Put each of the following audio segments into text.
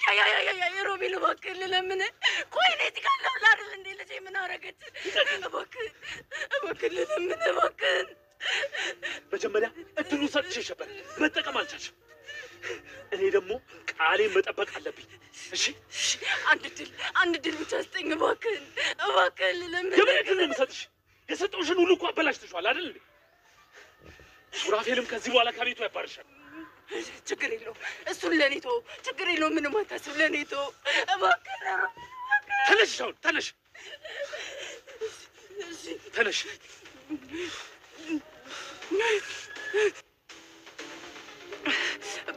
አይ ሮቤል እባክህ ለምን ቆይ እኔ ትካለው አይደል እንዴ ልጄ ምን አረገች እባክህ ለምን እባክህ መጀመሪያ እድሉን ሰጥቼሽ ነበር መጠቀም አልቻልሽም እኔ ደግሞ ቃሌን መጠበቅ አለብኝ እሺ አንድ ድል ብቻ ስጠኝ እባክህ ለምን የምን ነው የምሰጥሽ የሰጠውሽን ሁሉ እኮ አበላሽተሽዋል አይደል እንዴ ሱራፌልም ከዚህ በኋላ ከቤቱ ያባርሻል ችግር የለውም እሱን ለኔ ተው ችግር የለውም ምንም አታስብ ለኔ ተው እባክህ ተነሽ አሁን ተነሽ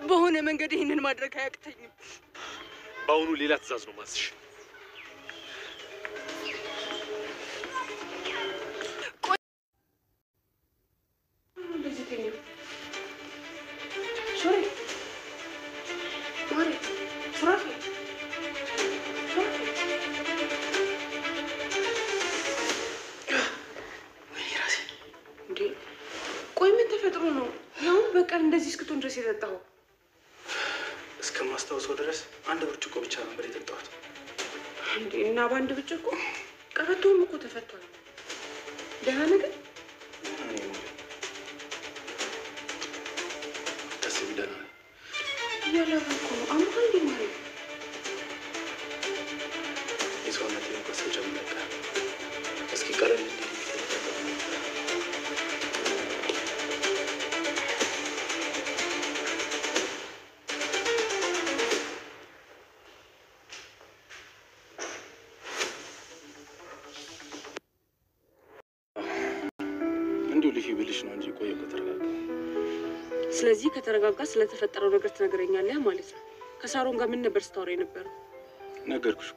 በሆነ መንገድ ይሄንን ማድረግ አያቅተኝም በአሁኑ ሌላ ትእዛዝ ነው ማስሽ እንደዚህ እስክትሆን ድረስ የጠጣው እስከማስታውሰው ድረስ አንድ ብርጭቆ ብቻ ነበር የጠጣሁት እንዴ እና በአንድ ብርጭቆ ቀበቶውም እኮ ተፈቷል ደህና ነገር ደስ ይላል ያለበኩ አሁን እንዴ ማለት የሰውነቴ እንኳን ተጨመቀ እስኪ ቀለል እንዴ ስለዚህ ከተረጋጋ ስለተፈጠረው ነገር ትነግረኛለህ ማለት ነው ከሳሮን ጋር ምን ነበር ስታወራ የነበረው ነገርኩሽ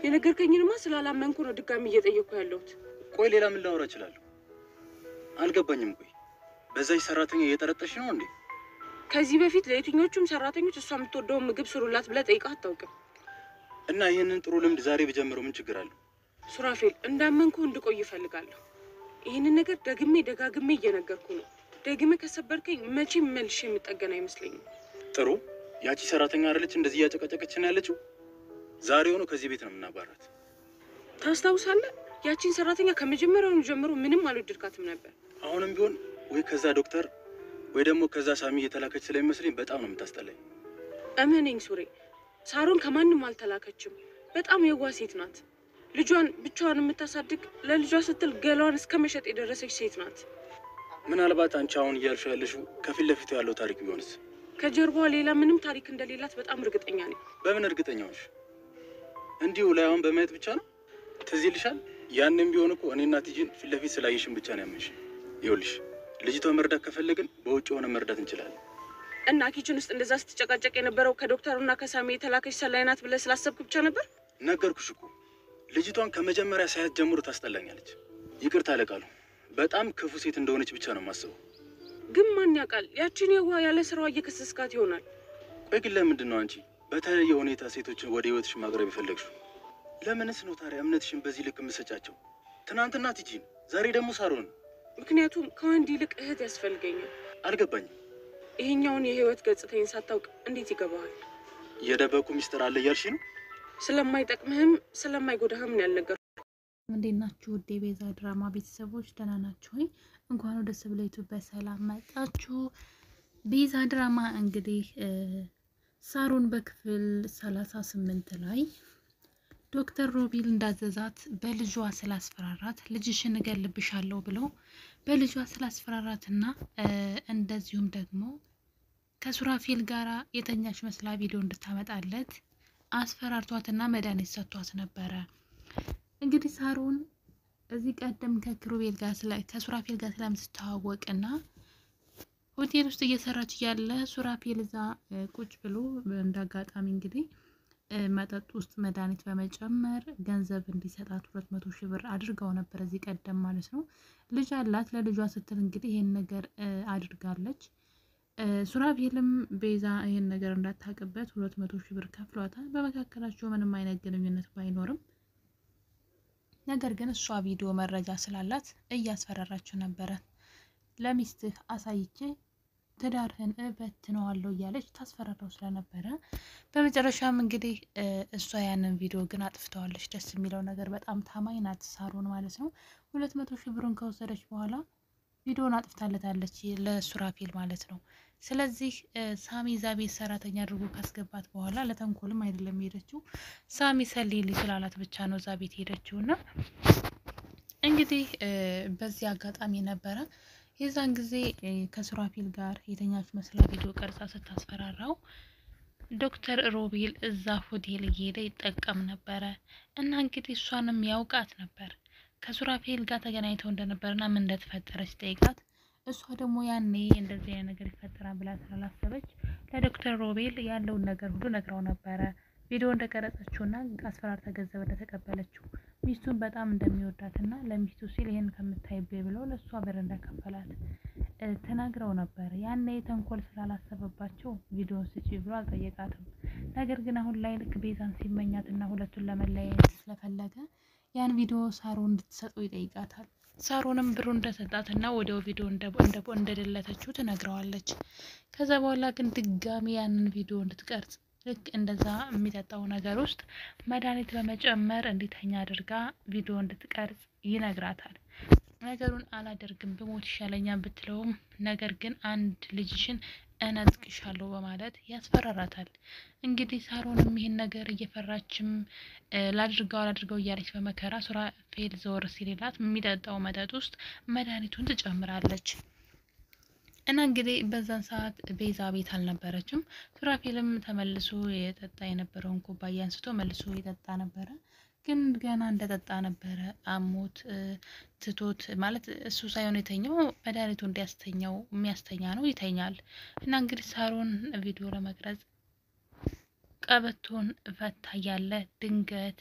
የነገርከኝንማ ስላላመንኩ ነው ድጋሚ እየጠየቅኩ ያለሁት ቆይ ሌላ ምን ላወራ እችላለሁ አልገባኝም ቆይ በዛይ ሰራተኛ እየጠረጠሽ ነው እንዴ ከዚህ በፊት ለየትኞቹም ሰራተኞች እሷ የምትወደው ምግብ ስሩላት ብለህ ጠይቀህ አታውቅም እና ይሄንን ጥሩ ልምድ ዛሬ በጀመረው ምን ችግር አለው ሱራፌል እንዳመንኩ እንድቆይ እፈልጋለሁ ይሄንን ነገር ደጋግሜ እየነገርኩ ነው ደግሜ ከሰበርከኝ መቼም መልሼ የምጠገን አይመስለኝም ጥሩ ያቺ ሰራተኛ አይደለች እንደዚህ ያጨቀጨቀች ነው ያለችው ዛሬው ነው ከዚህ ቤት ነው የምናባራት ታስታውሳለህ ያቺን ሰራተኛ ከመጀመሪያው ጀምሮ ምንም አልወደድካትም ነበር አሁንም ቢሆን ወይ ከዛ ዶክተር ወይ ደግሞ ከዛ ሳሚ የተላከች ስለሚመስለኝ በጣም ነው የምታስጠላኝ እመነኝ ሱሬ ሳሮን ከማንም አልተላከችም በጣም የዋህ ሴት ናት ልጇን ብቻዋን የምታሳድግ ለልጇ ስትል ገላዋን እስከመሸጥ የደረሰች ሴት ናት ምናልባት አንቺ አሁን እያልሽ ያለሽው ከፊት ለፊቱ ያለው ታሪክ ቢሆንስ ከጀርባዋ ሌላ ምንም ታሪክ እንደሌላት በጣም እርግጠኛ ነኝ በምን እርግጠኛ ነሽ እንዲሁ ላይዋን በማየት ብቻ ነው ትዝ ይልሻል ያንንም ቢሆን እኮ እኔና ቲጂን ፊት ለፊት ስላየሽን ብቻ ነው ያመንሽ ይኸውልሽ ልጅቷ መርዳት ከፈለግን በውጭ ሆነ መርዳት እንችላለን እና ኪችን ውስጥ እንደዛ ስትጨቃጨቅ የነበረው ከዶክተሩና ከሳሚ የተላከች ሰላይ ናት ብለህ ስላሰብክ ብቻ ነበር ነገርኩሽ እኮ ልጅቷን ከመጀመሪያ ሳያት ጀምሮ ታስጠላኛለች ይቅርታ አለቃሉ በጣም ክፉ ሴት እንደሆነች ብቻ ነው የማስበው ግን ማን ያውቃል ያቺን የዋህ ያለ ስራዋ እየከሰስካት ይሆናል ቆይ ግን ለምንድን ነው አንቺ በተለየ ሁኔታ ሴቶችን ወደ ህይወትሽ ማቅረብ የፈለግሽው ለምንስ ነው ታዲያ እምነትሽን በዚህ ልክ የምትሰጫቸው ትናንትና ቲጂን ዛሬ ደግሞ ሳሮን ምክንያቱም ከወንድ ይልቅ እህት ያስፈልገኛል አልገባኝም ይሄኛውን የህይወት ገጽታዬን ሳታውቅ እንዴት ይገባዋል የደበቁ ሚስጥር አለ እያልሽ ነው ስለማይጠቅምህም ስለማይጎዳህም ነው ያልነገርኩህ እንዴት ናችሁ ውዴ ቤዛ ድራማ ቤተሰቦች ደህና ናችሁ ወይ እንኳን ወደ ሰብለይቱ በሰላም መጣችሁ ቤዛ ድራማ እንግዲህ ሳሮን በክፍል 38 ላይ ዶክተር ሮቤል እንዳዘዛት በልጇ ስላስፈራራት ልጅሽን እገልብሻለሁ ብሎ በልጇ ስላስፈራራትና እንደዚሁም ደግሞ ከሱራፌል ጋራ የተኛች መስላ ቪዲዮ እንድታመጣለት አስፈራርቷትና መድኃኒት ሰጥቷት ነበረ እንግዲህ ሳሮን እዚህ ቀደም ከሱራፌል ጋር ስለምትተዋወቅና ሆቴል ውስጥ እየሰራች ያለ ሱራፌል እዛ ቁጭ ብሎ እንዳጋጣሚ እንግዲህ መጠጥ ውስጥ መድኃኒት በመጨመር ገንዘብ እንዲሰጣት 200,000 ብር አድርጋው ነበር እዚህ ቀደም ማለት ነው ልጅ አላት ለልጇ ስትል እንግዲህ ይሄን ነገር አድርጋለች ሱራፌልም ቤዛ ይሄን ነገር እንዳታቀበት 200,000 ብር ከፍሏታል በመካከላቸው ምንም አይነት ግንኙነት ባይኖርም ነገር ግን እሷ ቪዲዮ መረጃ ስላላት እያስፈራራችሁ ነበረ ለሚስትህ አሳይቼ ትዳርህን እበትነዋለሁ እያለች ታስፈራራው ስለነበረ በመጨረሻም እንግዲህ እሷ ያንን ቪዲዮ ግን አጥፍተዋለች። ደስ የሚለው ነገር በጣም ታማኝ ናት ሳሮን ማለት ነው። 200,000 ብሩን ከወሰደች በኋላ ቪዲዮን አጥፍታለታለች ለሱራፌል ማለት ነው። ስለዚህ ሳሚ እዛ ቤት ሰራተኛ አድርጎ ካስገባት በኋላ ለተንኮልም አይደለም ሄደችው፣ ሳሚ ሰሊል ስላላት ብቻ ነው እዛ ቤት ሄደችው። እና እንግዲህ በዚህ አጋጣሚ ነበረ የዛን ጊዜ ከሱራፌል ጋር የተኛች መስላ ቪዲዮ ቀርጻ ስታስፈራራው ዶክተር ሮቤል እዛ ሆቴል እየሄደ ይጠቀም ነበረ። እና እንግዲህ እሷንም ያውቃት ነበር ከሱራፌል ጋር ተገናኝተው እንደነበርና ምን እንደተፈጠረች ጠይቃት፣ እሷ ደግሞ ያኔ እንደዚህ አይነት ነገር ይፈጠራል ብላ ስላላሰበች ለዶክተር ሮቤል ያለውን ነገር ሁሉ ነግራው ነበረ። ቪዲዮ እንደቀረጸችውና አስፈራርታ ገንዘብ እንደተቀበለችው ሚስቱን በጣም እንደሚወዳትና ለሚስቱ ሲል ይሄን ከምታይብኝ ብሎ ለእሷ ብር እንደከፈላት ተናግረው ነበር። ያኔ ተንኮል ስላላሰበባቸው ቪዲዮ ስጪ ብሎ አልጠየቃትም። ነገር ግን አሁን ላይ ልክ ቤዛን ሲመኛትና ሁለቱን ለመለያየት ስለፈለገ ያን ቪዲዮ ሳሮን እንድትሰጠው ይጠይቃታል። ሳሮንም ብሩ እንደሰጣትና ወዲያው ቪዲዮ እንደደለተችው ትነግረዋለች። ከዛ በኋላ ግን ድጋሚ ያንን ቪዲዮ እንድትቀርጽ ልክ እንደዛ የሚጠጣው ነገር ውስጥ መድኃኒት በመጨመር እንዲተኛ አድርጋ ቪዲዮ እንድትቀርጽ ይነግራታል። ነገሩን አላደርግም ብሞት ይሻለኛል ብትለውም ነገር ግን አንድ ልጅሽን እነጥቅሻለሁ በማለት ያስፈራራታል። እንግዲህ ሳሮንም ይህን ነገር እየፈራችም ላድርገው እያለች በመከራ ሱራፌል ዘወር ሲልላት የሚጠጣው መጠጥ ውስጥ መድኃኒቱን ትጨምራለች። እና እንግዲህ በዛን ሰዓት ቤዛ ቤት አልነበረችም። ሱራፌልም ተመልሶ የጠጣ የነበረውን ኩባያ አንስቶ መልሶ የጠጣ ነበረ። ግን ገና እንደጠጣ ነበረ አሞት ትቶት ማለት እሱ ሳይሆን የተኛው መድኃኒቱ እንዲያስተኛው የሚያስተኛ ነው ይተኛል። እና እንግዲህ ሳሮን ቪዲዮ ለመቅረጽ ቀበቶን ፈታ ያለ ድንገት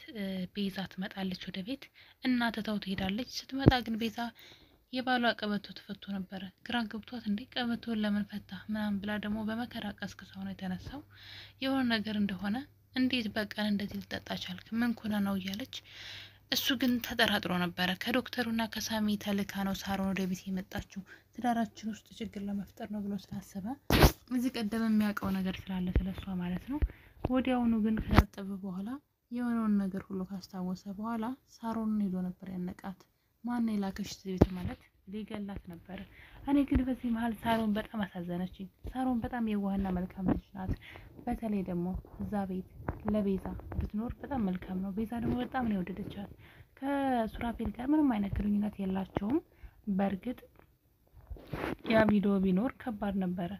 ቤዛ ትመጣለች ወደ ቤት እና ትታው ትሄዳለች። ስትመጣ ግን ቤዛ የባሏ ቀበቶ ተፈቶ ነበረ። ግራ ገብቷት እንዴ ቀበቶን ለምን ፈታ ምናምን ብላ ደግሞ በመከራ ቀስቅሳው ነው የተነሳው የሆነ ነገር እንደሆነ እንዴት በቀን እንደዚህ ልጠጣ ቻልክ ምን ኮና ነው እያለች እሱ ግን ተጠራጥሮ ነበረ። ከዶክተሩና ከሳሚ ተልካ ነው ሳሮን ወደ ቤት የመጣችው ትዳራችን ውስጥ ችግር ለመፍጠር ነው ብሎ ስላሰበ እዚህ ቀደም የሚያውቀው ነገር ስላለ ስለሷ ማለት ነው። ወዲያውኑ ግን ከታጠበ በኋላ የሆነውን ነገር ሁሉ ካስታወሰ በኋላ ሳሮንን ሄዶ ነበር ያነቃት። ማን የላከሽ ቤት ማለት ሊገላት ነበር። እኔ ግን በዚህ መሀል ሳሮን በጣም አሳዘነችኝ። ሳሮን በጣም የዋህና መልካም ልጅ ናት። በተለይ ደግሞ እዛ ቤት ለቤዛ ብትኖር በጣም መልካም ነው። ቤዛ ደግሞ በጣም ነው የወደደቻት። ከሱራፌል ጋር ምንም አይነት ግንኙነት የላቸውም። በእርግጥ ያ ቪዲዮ ቢኖር ከባድ ነበረ።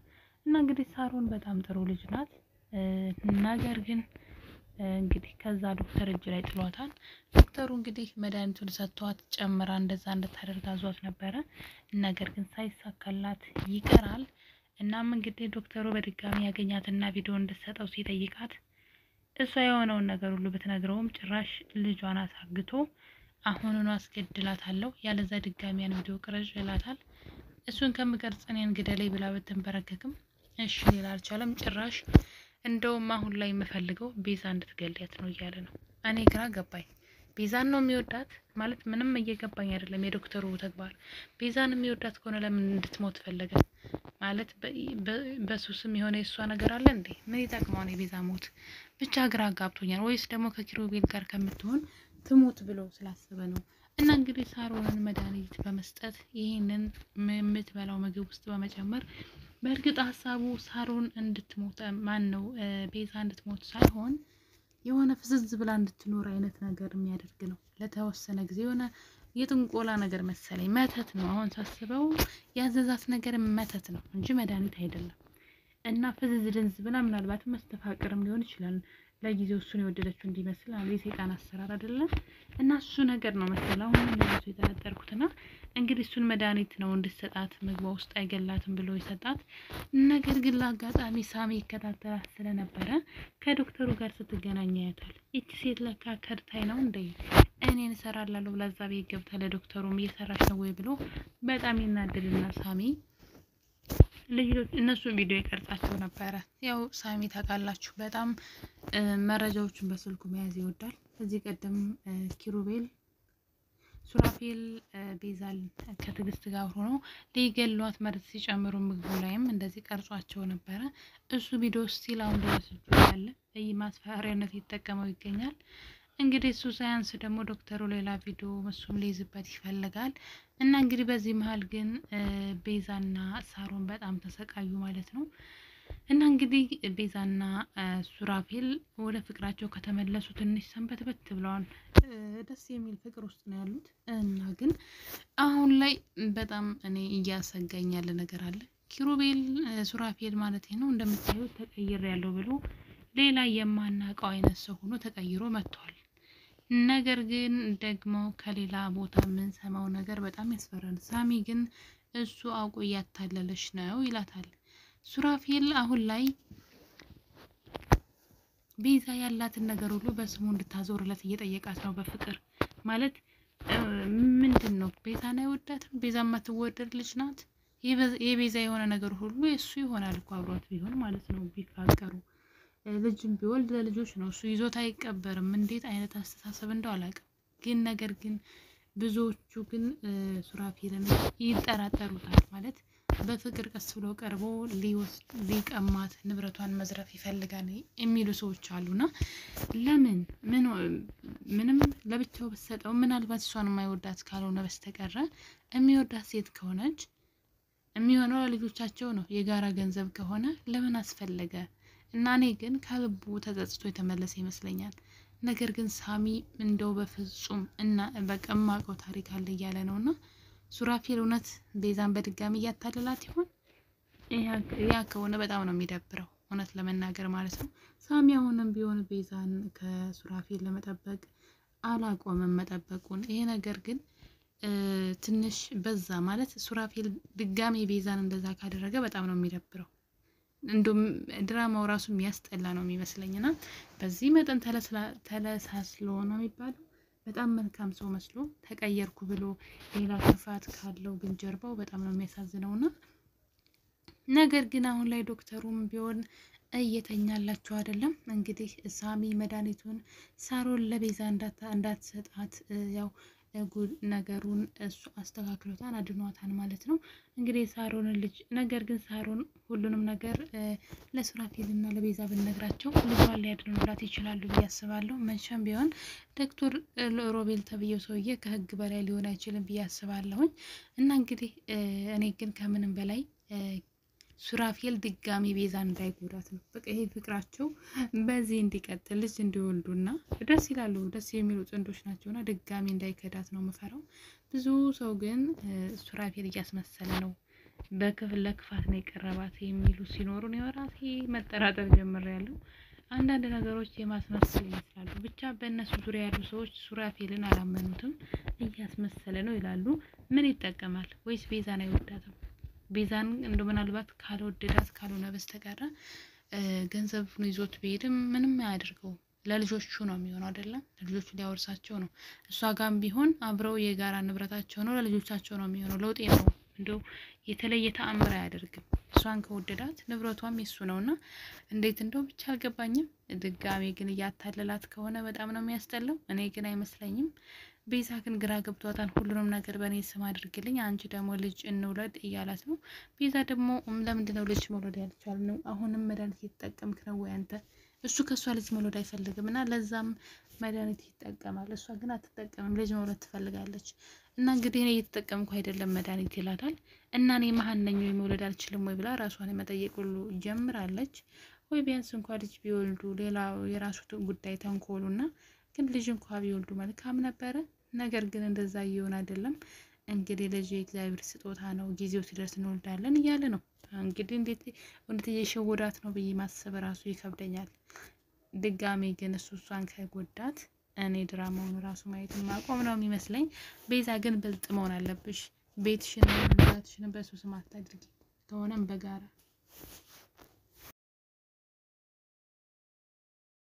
እና እንግዲህ ሳሮን በጣም ጥሩ ልጅ ናት። ነገር ግን እንግዲህ ከዛ ዶክተር እጅ ላይ ጥሏታል። ዶክተሩ እንግዲህ መድኃኒቱን ሰጥቷት ጨምራ እንደዛ እንድታደርግ አዟት ነበረ። ነገር ግን ሳይሳካላት ይቀራል። እናም እንግዲህ ዶክተሩ በድጋሚ ያገኛትና ቪዲዮ እንድትሰጠው ሲጠይቃት እሷ የሆነውን ነገር ሁሉ ብትነግረውም ጭራሽ ልጇን አሳግቶ አሁኑኑ አስገድላታለሁ ያለዛ ድጋሚ ያን ቪዲዮ ቅረጭ ይላታል። እሱን ከምቀርጽ እኔን ግደለኝ ብላ ብትንበረከክም እሺ ሌላ አልቻለም። ጭራሽ እንደውም አሁን ላይ የምፈልገው ቤዛ እንድትገልያት ነው እያለ ነው። እኔ ግራ ገባኝ። ቤዛን ነው የሚወዳት ማለት ምንም እየገባኝ አይደለም የዶክተሩ ተግባር። ቤዛን የሚወዳት ከሆነ ለምን እንድትሞት ፈለገ ማለት በሱስም የሆነ የሷ ነገር አለ እንዴ? ምን ይጠቅመዋል የቤዛ ሞት? ብቻ ግራ ጋብቶኛል። ወይስ ደግሞ ከኪሩቤል ጋር ከምትሆን ትሞት ብሎ ስላሰበ ነው። እና እንግዲህ ሳሮንን መድኃኒት በመስጠት ይህንን የምትበላው ምግብ ውስጥ በመጨመር በእርግጥ ሀሳቡ ሳሮን እንድትሞት ቤዛ እንድትሞት ሳይሆን የሆነ ፍዝዝ ብላ እንድትኖር አይነት ነገር የሚያደርግ ነው። ለተወሰነ ጊዜ የሆነ የጥንቆላ ነገር መሰለኝ፣ መተት ነው። አሁን ሳስበው ያዘዛት ነገር መተት ነው እንጂ መድኃኒት አይደለም። እና ፍዝዝ ድንዝ ብላ ምናልባት መስተፋቅርም ሊሆን ይችላል። ለጊዜው እሱን የወደደችው እንዲመስል የሰይጣን አሰራር አይደለም። እና እሱ ነገር ነው መሰለው አሁን እንደዚህ የተጠረጠርኩትና እንግዲህ እሱን መድኃኒት ነው እንድትሰጣት ምግቧ ውስጥ አይገላትም ብሎ ይሰጣት። ነገር ግን ለአጋጣሚ ሳሚ ይከታተላት ስለነበረ ከዶክተሩ ጋር ስትገናኝ ያያታል። ይቺ ሴት ለካ ከድታይ ነው እንደ እኔን እሰራላለሁ ብላ እዛ ቤት ገብታ ለዶክተሩም እየሰራች ነው ወይ ብሎ በጣም ይናደድና ሳሚ ልጅ እነሱ ቪዲዮ ይቀርጻቸው ነበረ። ያው ሳሚ ታውቃላችሁ በጣም መረጃዎችን በስልኩ መያዝ ይወዳል። እዚህ ቀደም ኪሩቤል ሱራፌል ቤዛን ከትዕግስት ጋር ሆኖ ሊገሏት መርዝ ሲጨምሩ ምግቡ ላይም እንደዚህ ቀርጿቸው ነበረ። እሱ ቪዲዮ ስቲል አሁን ድረስ ያለ ማስፈራሪያነት ይጠቀመው ይገኛል። እንግዲህ እሱ ሳያንስ ደግሞ ዶክተሩ ሌላ ቪዲዮ እሱም ሊይዝበት ይፈልጋል። እና እንግዲህ በዚህ መሀል ግን ቤዛና ሳሮን በጣም ተሰቃዩ ማለት ነው። እና እንግዲህ ቤዛና ሱራፌል ወደ ፍቅራቸው ከተመለሱ ትንሽ ሰንበትበት ብለዋል። ደስ የሚል ፍቅር ውስጥ ነው ያሉት። እና ግን አሁን ላይ በጣም እኔ እያሰጋኝ ያለ ነገር አለ። ኪሩቤል ሱራፌል ማለት ነው እንደምታዩት ተቀይር ያለው ብሎ ሌላ የማናውቀው አይነት ሰው ሆኖ ተቀይሮ መጥቷል። ነገር ግን ደግሞ ከሌላ ቦታ የምንሰማው ነገር በጣም ያስፈራል። ሳሚ ግን እሱ አውቆ እያታለለሽ ነው ይላታል። ሱራፌል አሁን ላይ ቤዛ ያላትን ነገር ሁሉ በስሙ እንድታዞርለት እየጠየቃት ነው በፍቅር ማለት ምንድን ነው ቤዛን አይወዳትም። ቤዛ የማትወደድ ልጅ ናት። የቤዛ የሆነ ነገር ሁሉ የእሱ ይሆናል እኮ አብሯት ቢሆን ማለት ነው ቢፋቀሩ ልጅም ቢወልድ ለልጆች ነው። እሱ ይዞት አይቀበርም። እንዴት አይነት አስተሳሰብ እንደው አላውቅም። ግን ነገር ግን ብዙዎቹ ግን ሱራፌልን ይጠራጠሩታል ማለት በፍቅር ቀስ ብሎ ቀርቦ ሊቀማት ንብረቷን መዝረፍ ይፈልጋል የሚሉ ሰዎች አሉና ለምን ምንም ለብቻው በሰጠው ምናልባት እሷን የማይወዳት ካልሆነ በስተቀረ የሚወዳት ሴት ከሆነች የሚሆነው ለልጆቻቸው ነው። የጋራ ገንዘብ ከሆነ ለምን አስፈለገ? እና እኔ ግን ከልቡ ተጸጽቶ የተመለሰ ይመስለኛል። ነገር ግን ሳሚ እንደው በፍጹም እና በቃ የማውቀው ታሪክ አለ እያለ ነውና ሱራፌል እውነት ቤዛን በድጋሚ እያታለላት ይሆን? ያ ከሆነ በጣም ነው የሚደብረው እውነት ለመናገር ማለት ነው። ሳሚ አሁንም ቢሆን ቤዛን ከሱራፌል ለመጠበቅ አላቆመም መጠበቁን። ይሄ ነገር ግን ትንሽ በዛ ማለት ሱራፌል ድጋሚ ቤዛን እንደዛ ካደረገ በጣም ነው የሚደብረው። እንደም ድራማው ራሱ የሚያስጠላ ነው የሚመስለኝና በዚህ መጠን ተለሳስሎ ነው የሚባለው በጣም መልካም ሰው መስሎ ተቀየርኩ ብሎ ሌላ ክፋት ካለው ግን ጀርባው በጣም ነው የሚያሳዝነውና ነገር ግን አሁን ላይ ዶክተሩም ቢሆን እየተኛላችሁ አይደለም። እንግዲህ ሳሚ መድኃኒቱን ሳሮን ለቤዛ እንዳትሰጣት ያው ነገሩን እሱ አስተካክሎታል አድኗታል ማለት ነው። እንግዲህ ሳሮን ልጅ ነገር ግን ሳሮን ሁሉንም ነገር ለሱራፌልና ለቤዛ ብንነግራቸው ልጇን ሊያድኑላት ይችላሉ ብዬ አስባለሁ። መቼም ቢሆን ዶክተር ሮቤል ተብዬው ሰውዬ ከህግ በላይ ሊሆን አይችልም ብዬ አስባለሁኝ። እና እንግዲህ እኔ ግን ከምንም በላይ ሱራፌል ድጋሚ ቤዛን እንዳይጎዳት ነው በቃ ይሄ ፍቅራቸው በዚህ እንዲቀጥል ልጅ እንዲወልዱና ደስ ይላሉ። ደስ የሚሉ ጥንዶች ናቸውና ድጋሚ እንዳይከዳት ነው የምፈራው። ብዙ ሰው ግን ሱራፌል እያስመሰለ ነው በክፍል ለክፋት ነው የቀረባት የሚሉ ሲኖሩ ነው የራሴ መጠራጠር ጀምሬያለሁ። አንዳንድ ነገሮች የማስመሰል ይመስላሉ። ብቻ በእነሱ ዙሪያ ያሉ ሰዎች ሱራፌልን አላመኑትም እያስመሰለ ነው ይላሉ። ምን ይጠቀማል? ወይስ ቤዛን አይወዳትም? ቤዛን እንደ ምናልባት ካልወደዳት ካልሆነ በስተቀር ገንዘቡን ይዞት ቢሄድም ምንም አያደርገው ለልጆቹ ነው የሚሆነው አይደለም። ለልጆቹ ሊያወርሳቸው ነው። እሷ ጋርም ቢሆን አብረው የጋራ ንብረታቸው ነው ለልጆቻቸው ነው የሚሆነው። ለውጤ ነው እንደው የተለየ ተአምር አያደርግም። እሷን ከወደዳት ንብረቷም የሱ ነውና እንዴት እንደው ብቻ አልገባኝም። ድጋሜ ግን እያታለላት ከሆነ በጣም ነው የሚያስጠላው። እኔ ግን አይመስለኝም። ቤዛ ግን ግራ ገብቷታል። ሁሉንም ነገር በእኔ ስም አድርግልኝ፣ አንቺ ደግሞ ልጅ እንውለድ እያላት ነው። ቤዛ ደግሞ ለምንድነው ልጅ መውለድ ያልቻል ነው? አሁንም መድኃኒት እየተጠቀምክ ነው ወይ አንተ? እሱ ከሷ ልጅ መውለድ አይፈልግም እና ለዛም መድኃኒት ይጠቀማል። እሷ ግን አትጠቀምም፣ ልጅ መውለድ ትፈልጋለች። እና እንግዲህ እኔ እየተጠቀምኩ አይደለም መድኃኒት ይላታል። እና እኔ መሀን ነኝ ወይ መውለድ አልችልም ወይ ብላ ራሷን መጠየቅ ሁሉ ጀምራለች። ወይ ቢያንስ እንኳን ልጅ ቢወልዱ ሌላ የራሱ ጉዳይ ተንኮሉና ግን ልጅ እንኳን ቢወልዱ መልካም ነበረ። ነገር ግን እንደዛ እየሆነ አይደለም። እንግዲህ ልጅ የእግዚአብሔር ስጦታ ነው፣ ጊዜው ሲደርስ እንወልዳለን እያለ ነው። እንግዲህ እንዴት የሸወዳት ነው ብዬ ማሰብ ራሱ ይከብደኛል። ድጋሜ ግን እሷን ከጎዳት እኔ ድራማውን ራሱ ማየት ማቆም ነው የሚመስለኝ። ቤዛ ግን ብልጥ መሆን አለብሽ። ቤትሽን በሱ ስም አታድርጊ፣ ከሆነም በጋራ